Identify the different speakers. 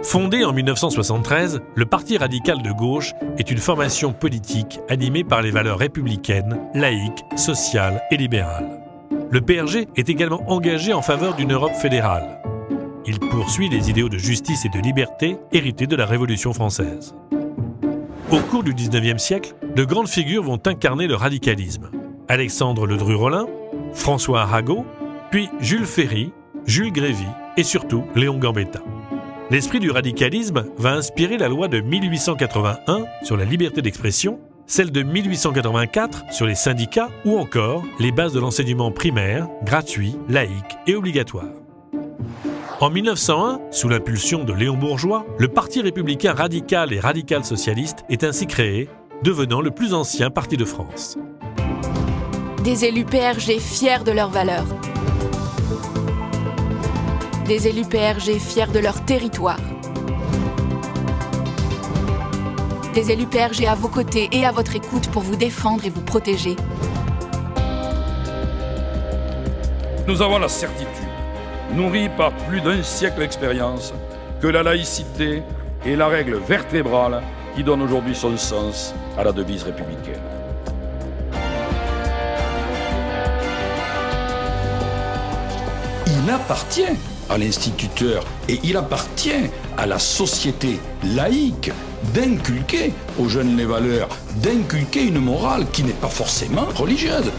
Speaker 1: Fondé en 1973, le Parti radical de gauche est une formation politique animée par les valeurs républicaines, laïques, sociales et libérales. Le PRG est également engagé en faveur d'une Europe fédérale. Il poursuit les idéaux de justice et de liberté hérités de la Révolution française. Au cours du XIXe siècle, de grandes figures vont incarner le radicalisme. Alexandre Ledru-Rollin, François Arago, puis Jules Ferry, Jules Grévy et surtout Léon Gambetta. L'esprit du radicalisme va inspirer la loi de 1881 sur la liberté d'expression, celle de 1884 sur les syndicats ou encore les bases de l'enseignement primaire, gratuit, laïque et obligatoire. En 1901, sous l'impulsion de Léon Bourgeois, le Parti républicain radical et radical-socialiste est ainsi créé, devenant le plus ancien parti de France.
Speaker 2: Des élus PRG fiers de leurs valeurs. Des élus PRG fiers de leur territoire. Des élus PRG à vos côtés et à votre écoute pour vous défendre et vous protéger.
Speaker 3: Nous avons la certitude, nourrie par plus d'un siècle d'expérience, que la laïcité est la règle vertébrale qui donne aujourd'hui son sens à la devise républicaine.
Speaker 4: Il appartient à l'instituteur et il appartient à la société laïque d'inculquer aux jeunes les valeurs, d'inculquer une morale qui n'est pas forcément religieuse.